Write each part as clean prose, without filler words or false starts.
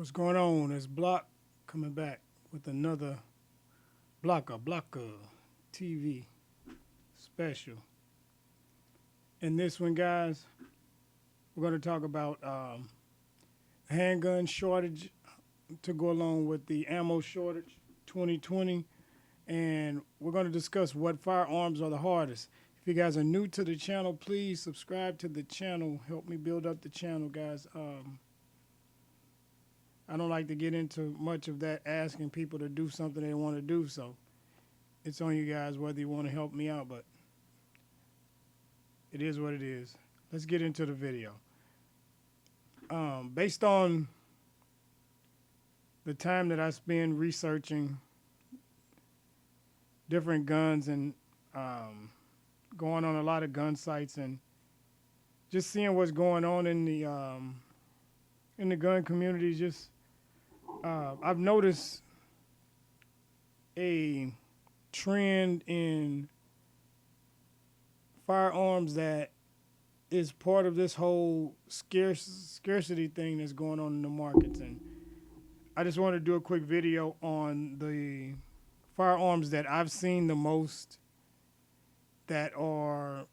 What's going on? It's Block coming back with another Blocka Blocka TV special. In this one, guys, we're going to talk about handgun shortage to go along with the ammo shortage 2020. And we're going to discuss what firearms are the hardest. If you guys are new to the channel, please subscribe to the channel. Help me build up the channel, guys. I don't like to get into much of that, asking people to do something they want to do. So it's on you guys whether you want to help me out, but it is what it is. Let's get into the video. Based on the time that I spend researching different guns and going on a lot of gun sites and just seeing what's going on in the gun community, just I've noticed a trend in firearms that is part of this whole scarcity thing that's going on in the markets. And I just want to do a quick video on the firearms that I've seen the most, that are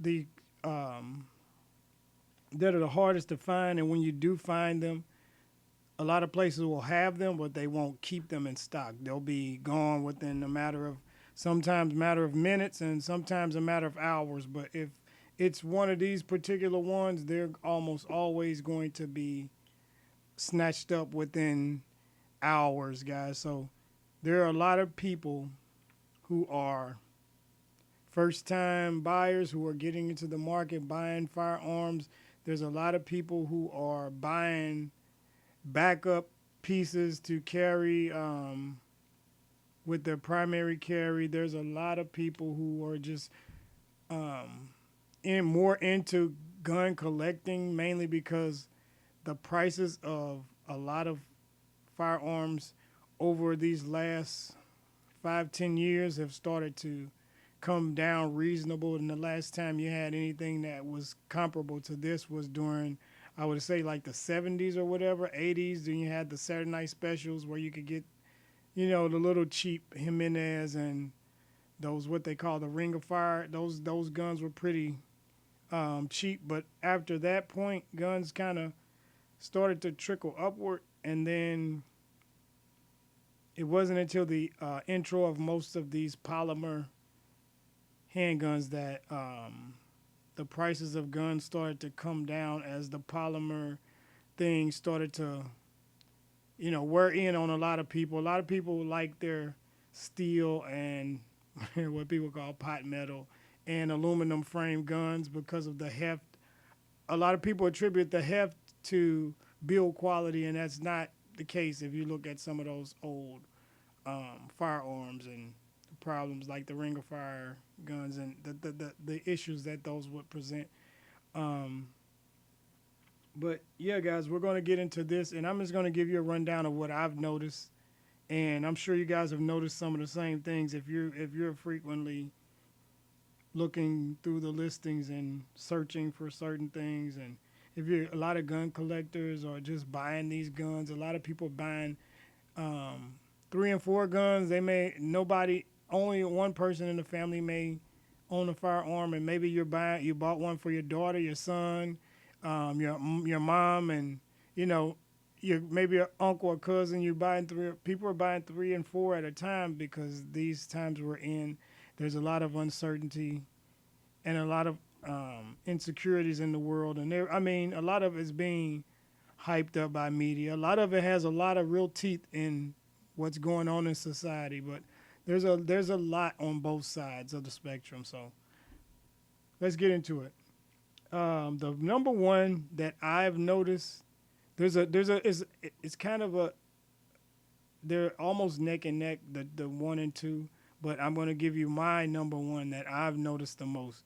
the hardest to find. And when you do find them, a lot of places will have them, but they won't keep them in stock. They'll be gone within sometimes matter of minutes and sometimes a matter of hours. But if it's one of these particular ones, they're almost always going to be snatched up within hours, guys. So there are a lot of people who are first-time buyers who are getting into the market, buying firearms. There's a lot of people who are buying backup pieces to carry with their primary carry. There's a lot of people who are just more into gun collecting, mainly because the prices of a lot of firearms over these last 5-10 years have started to come down reasonable. And the last time you had anything that was comparable to this was during, I would say, like the 70s or whatever, 80s. Then you had the Saturday night specials where you could get, the little cheap Jimenez and those, what they call the Ring of Fire. Those guns were pretty cheap. But after that point, guns kind of started to trickle upward. And then it wasn't until the intro of most of these polymer handguns that the prices of guns started to come down, as the polymer thing started to, wear in on a lot of people. A lot of people like their steel and what people call pot metal and aluminum frame guns because of the heft. A lot of people attribute the heft to build quality, and that's not the case if you look at some of those old firearms and problems like the Ring of Fire guns and the issues that those would present. But yeah, guys, we're going to get into this, and I'm just going to give you a rundown of what I've noticed, and I'm sure you guys have noticed some of the same things if you're frequently looking through the listings and searching for certain things. And if you're a lot of gun collectors or just buying these guns, a lot of people buying 3 and 4 guns. Only one person in the family may own a firearm, and maybe you bought one for your daughter, your son, your mom, and your maybe your uncle or cousin. People are buying 3 and 4 at a time because these times we're in, there's a lot of uncertainty and a lot of insecurities in the world, and a lot of it's being hyped up by media. A lot of it has a lot of real teeth in what's going on in society, but there's a lot on both sides of the spectrum. So let's get into it. The number one that I've noticed, it's kind of they're almost neck and neck, the 1 and 2, but I'm going to give you my number one that I've noticed the most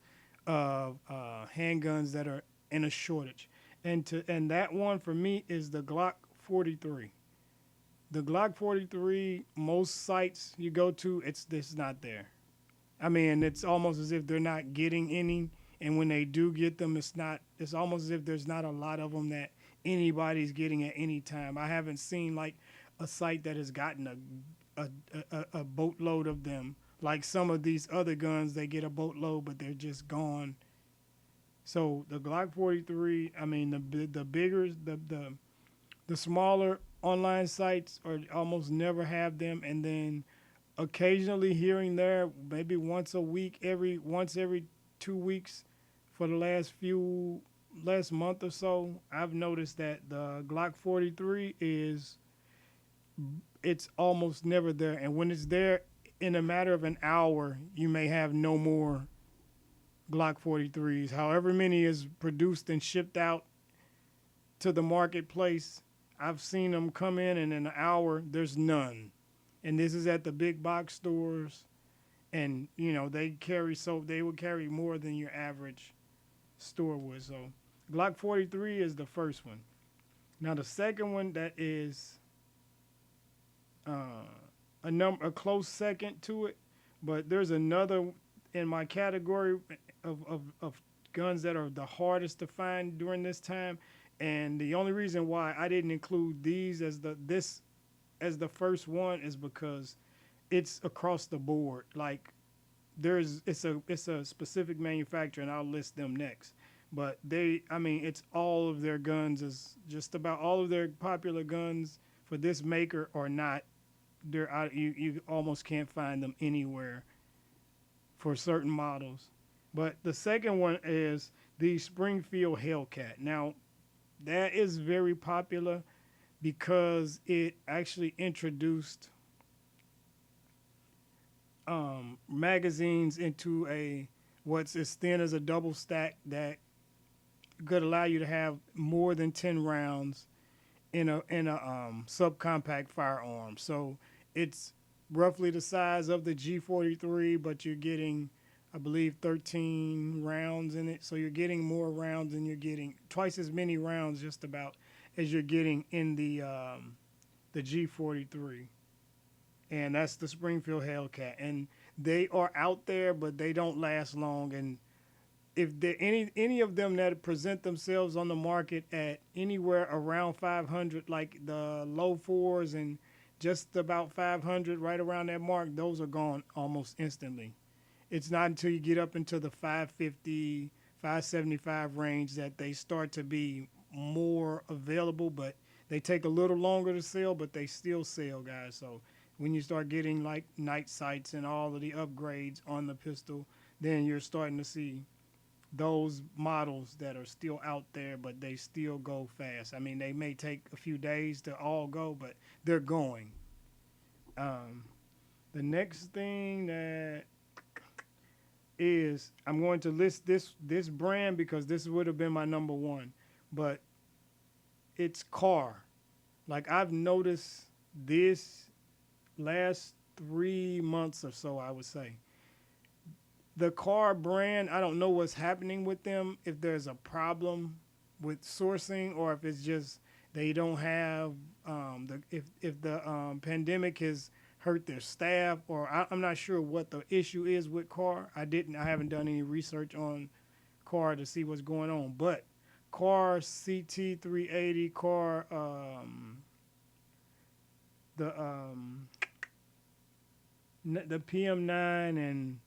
of handguns that are in a shortage, and that one for me is the Glock 43. The Glock 43, most sites you go to, it's not there. It's almost as if they're not getting any, and when they do get them, it's almost as if there's not a lot of them that anybody's getting at any time. I haven't seen like a site that has gotten a boatload of them. Like some of these other guns, they get a boatload, but they're just gone. So the Glock 43, I mean the bigger the smaller online sites are almost never have them, and then occasionally here and there, maybe once a week, every 2 weeks for the last month or so, I've noticed that the Glock 43 it's almost never there, and when it's there, in a matter of an hour, you may have no more Glock 43s. However many is produced and shipped out to the marketplace, I've seen them come in an hour, there's none. And this is at the big box stores, and they would carry more than your average store would. So Glock 43 is the first one. Now the second one that is a close second to it, but there's another in my category of guns that are the hardest to find during this time, and the only reason why I didn't include these as the first one is because it's across the board. Like it's a specific manufacturer, and I'll list them next. But it's all of their guns, is just about all of their popular guns for this maker are not. They're out. You almost can't find them anywhere for certain models. But the second one is the Springfield Hellcat. Now, that is very popular because it actually introduced magazines into what's as thin as a double stack that could allow you to have more than 10 rounds in a subcompact firearm. So it's roughly the size of the G43, but you're getting, I believe, 13 rounds in it. So you're getting more rounds, and you're getting twice as many rounds just about as you're getting in the G43. And that's the Springfield Hellcat. And they are out there, but they don't last long. And if there any of them that present themselves on the market at anywhere around 500, like the low fours and just about 500, right around that mark, those are gone almost instantly. It's not until you get up into the 550, 575 range that they start to be more available, but they take a little longer to sell, but they still sell, guys. So when you start getting like night sights and all of the upgrades on the pistol, then you're starting to see those models that are still out there, but they still go fast. I mean, they may take a few days to all go, but they're going. The next thing that is, I'm going to list this brand because this would have been my number one, but it's Kahr. Like, I've noticed this last 3 months or so, I would say. The Kahr brand, I don't know what's happening with them, if there's a problem with sourcing or if it's just they don't have, if the pandemic has hurt their staff, or I'm not sure what the issue is with Kahr. I haven't done any research on Kahr to see what's going on, but Kahr CT380, Kahr, the PM9 and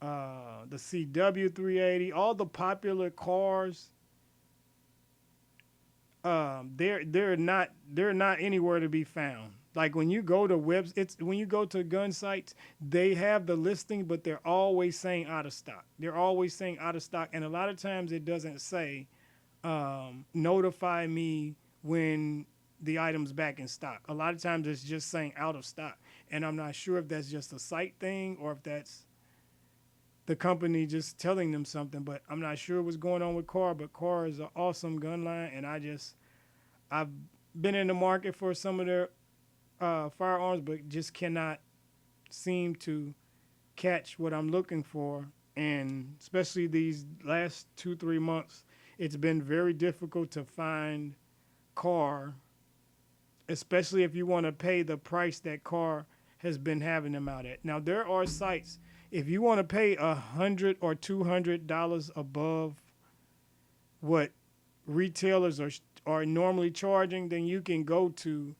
the CW380, all the popular cars, they're not anywhere to be found. Like when you go to when you go to gun sites, they have the listing, but they're always saying out of stock. They're always saying out of stock, and a lot of times it doesn't say notify me when the item's back in stock. A lot of times it's just saying out of stock, and I'm not sure if that's just a site thing or if that's the company just telling them something, but I'm not sure what's going on with Kahr. But Kahr is an awesome gun line, and I've been in the market for some of their firearms, but just cannot seem to catch what I'm looking for. And especially these last 2-3 months, it's been very difficult to find Kahr, especially if you want to pay the price that Kahr has been having them out at. Now, there are sites, if you want to pay $100 or $200 above what retailers are normally charging, then you can go to,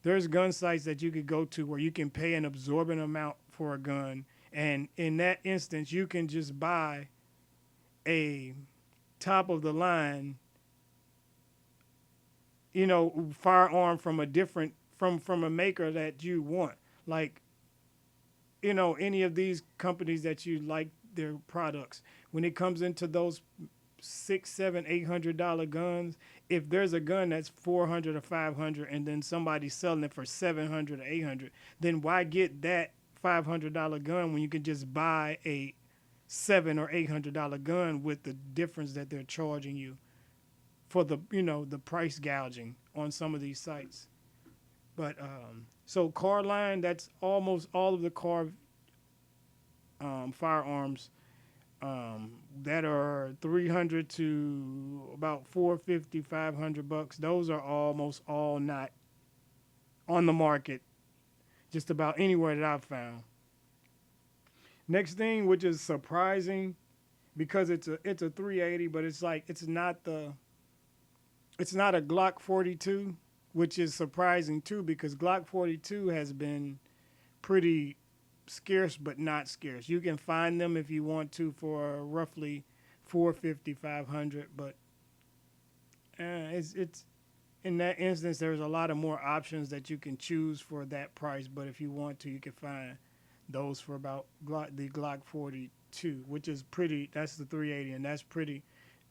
there's gun sites that you could go to where you can pay an absorbent amount for a gun. And in that instance, you can just buy a top of the line, firearm from a different, from a maker that you want. Like, any of these companies that you like their products. When it comes into those $600, $700, $800 guns, if there's a gun that's 400 or 500 and then somebody's selling it for 700 or 800, then why get that $500 gun when you can just buy a $700 or $800 gun with the difference that they're charging you for the the price gouging on some of these sites. But so Kahr line, that's almost all of the Kahr firearms that are 300 to about 450, $500. Those are almost all not on the market, just about anywhere that I've found. Next thing, which is surprising, because it's a 380, but it's like it's not a Glock 42, which is surprising too, because Glock 42 has been pretty scarce, but not scarce. You can find them if you want to for roughly 450, 500, but it's in that instance there's a lot of more options that you can choose for that price. But if you want to, you can find those for about the Glock 42, which is pretty. That's the 380, and that's pretty.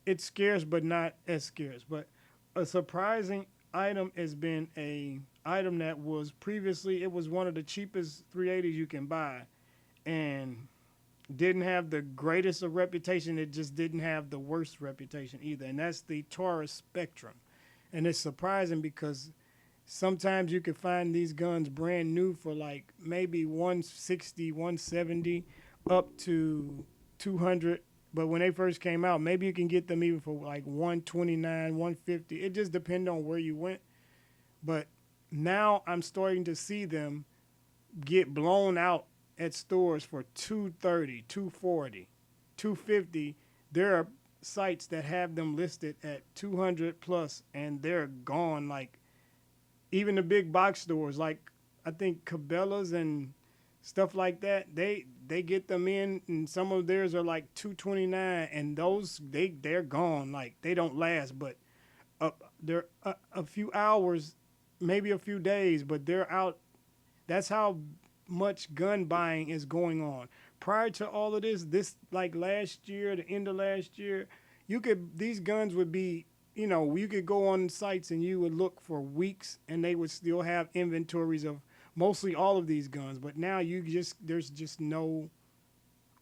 It's scarce, but not as scarce. But a surprising item has been a item that was previously, it was one of the cheapest 380s you can buy, and didn't have the greatest of reputation. It just didn't have the worst reputation either, and that's the Taurus Spectrum. And it's surprising because sometimes you can find these guns brand new for like maybe 160, 170, up to 200. But when they first came out, maybe you can get them even for like 129, 150. It just depends on where you went. But now I'm starting to see them get blown out at stores for 230, 240, 250. There are sites that have them listed at 200 plus, and they're gone. Like even the big box stores, like I think Cabela's and stuff like that, they get them in, and some of theirs are like 229, and those they're gone. Like they don't last, but they're a few hours, maybe a few days, but they're out. That's how much gun buying is going on. Prior to all of this like last year, the end of last year, these guns would be, you could go on sites and you would look for weeks and they would still have inventories of mostly all of these guns. But now there's just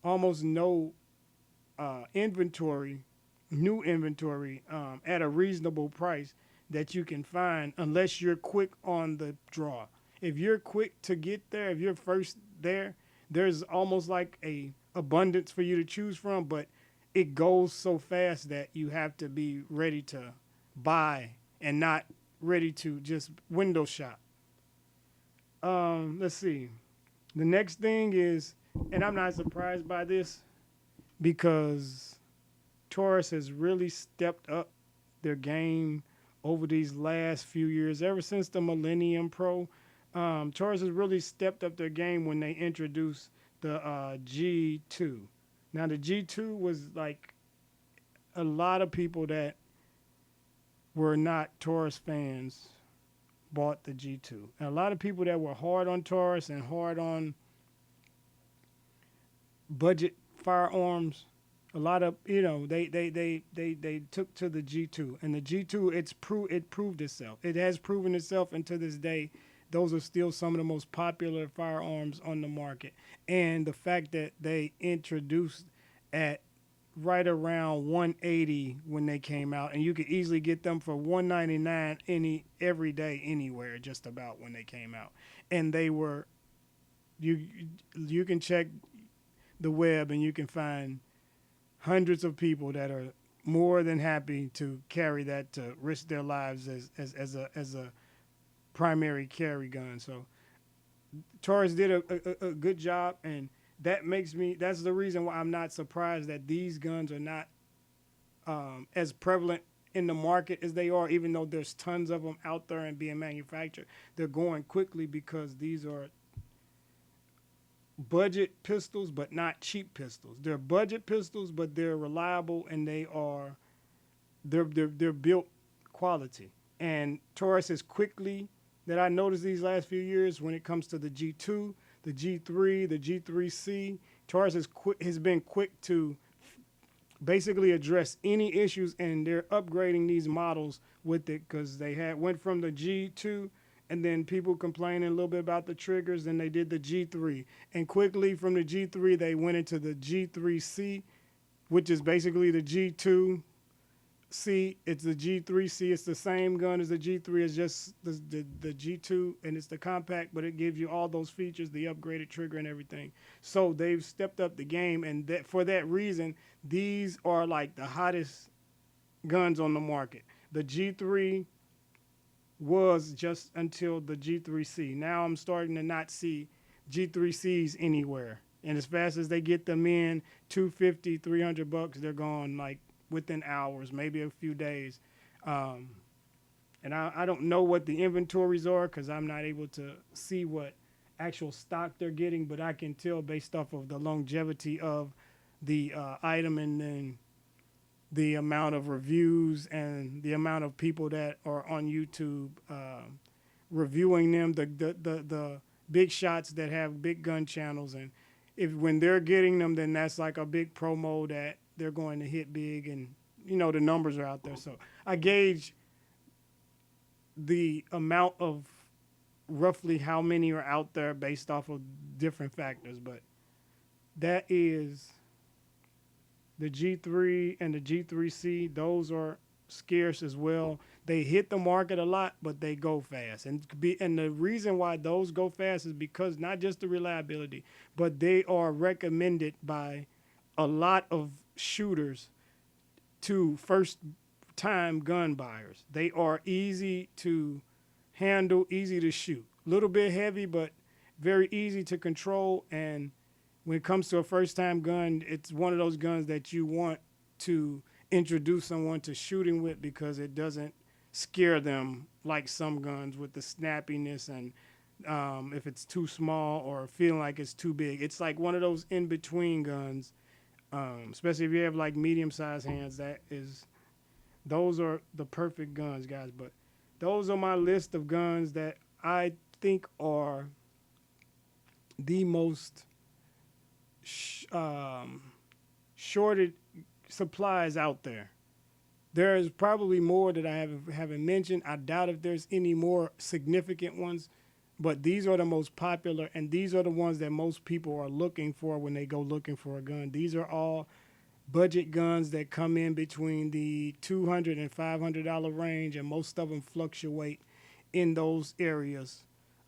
almost no inventory, new inventory at a reasonable price that you can find unless you're quick on the draw. If you're quick to get there, if you're first there, there's almost like a abundance for you to choose from, but it goes so fast that you have to be ready to buy and not ready to just window shop. Let's see. The next thing is, and I'm not surprised by this because Taurus has really stepped up their game over these last few years. Ever since the Millennium Pro, Taurus has really stepped up their game when they introduced the G2. Now the G2 was like a lot of people that were not Taurus fans bought the G2. And a lot of people that were hard on Taurus and hard on budget firearms, a lot of, they took to the G2. And the G2, it proved itself. It has proven itself, and to this day, those are still some of the most popular firearms on the market. And the fact that they introduced at right around 180 when they came out, and you could easily get them for 199 every day anywhere, just about, when they came out. And they were, you can check the web and you can find hundreds of people that are more than happy to carry that, to risk their lives as a primary carry gun. So Taurus did a good job, and that's the reason why I'm not surprised that these guns are not as prevalent in the market as they are, even though there's tons of them out there and being manufactured. They're going quickly because these are budget pistols, but not cheap pistols. They're budget pistols, but they're reliable and they're built quality. And Taurus is quickly, that I noticed these last few years when it comes to the G2, the G3, the G3C, Taurus has been quick to basically address any issues, and they're upgrading these models with it because they went from the G2 and then people complaining a little bit about the triggers, then they did the G3. And quickly from the G3, they went into the G3C, which is basically the G2C. It's the G3C. It's the same gun as the G3. It's just the G2, and it's the compact, but it gives you all those features, the upgraded trigger and everything. So they've stepped up the game, and for that reason, these are like the hottest guns on the market. The G3 was just until the G3C. Now I'm starting to not see G3Cs anywhere. And as fast as they get them in, $250, $300, they're gone like within hours, maybe a few days. And I don't know what the inventories are because I'm not able to see what actual stock they're getting, but I can tell based off of the longevity of the item and then the amount of reviews and the amount of people that are on YouTube reviewing them, the big shots that have big gun channels. And when they're getting them, then that's like a big promo that they're going to hit big, and you know the numbers are out there. So I gauge the amount of roughly how many are out there based off of different factors, but that is the G3 and the G3C. Those are scarce as well. They hit the market a lot, but they go fast. And the reason why those go fast is because not just the reliability, but they are recommended by a lot of shooters to first-time gun buyers. They are easy to handle, easy to shoot. A little bit heavy, but very easy to control. And when it comes to a first-time gun, it's one of those guns that you want to introduce someone to shooting with because it doesn't scare them like some guns with the snappiness and if it's too small or feeling like it's too big. It's like one of those in-between guns, especially if you have like medium-sized hands. Those are the perfect guns, guys. But those are my list of guns that I think are the most shorted supplies out there. There is probably more that I haven't mentioned. I doubt if there's any more significant ones, but these are the most popular, and these are the ones that most people are looking for when they go looking for a gun. These are all budget guns that come in between the $200 and $500 range, and most of them fluctuate in those areas,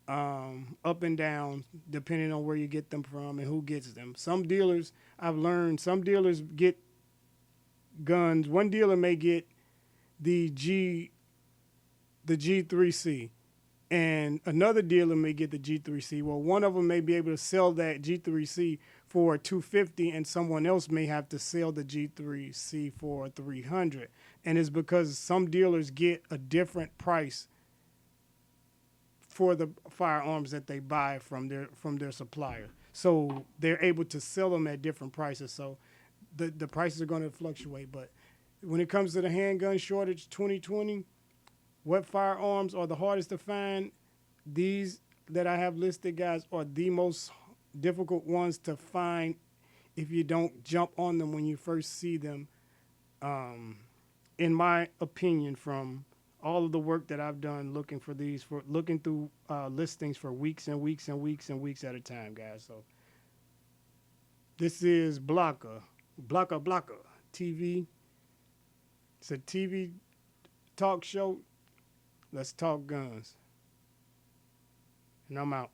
up and down, depending on where you get them from and who gets them. Some dealers, I've learned, some dealers get guns. One dealer may get the G3C, and another dealer may get the G3C. Well, one of them may be able to sell that G3C for $250, and someone else may have to sell the G3C for $300. And it's because some dealers get a different price for the firearms that they buy from their supplier. So they're able to sell them at different prices. So the prices are going to fluctuate. But when it comes to the handgun shortage 2020, what firearms are the hardest to find? These that I have listed, guys, are the most difficult ones to find if you don't jump on them when you first see them. In my opinion, from all of the work that I've done looking for these, for looking through listings for weeks and weeks and weeks and weeks at a time, guys. So this is Blocka Blocka TV. It's a TV talk show. Let's talk guns. And I'm out.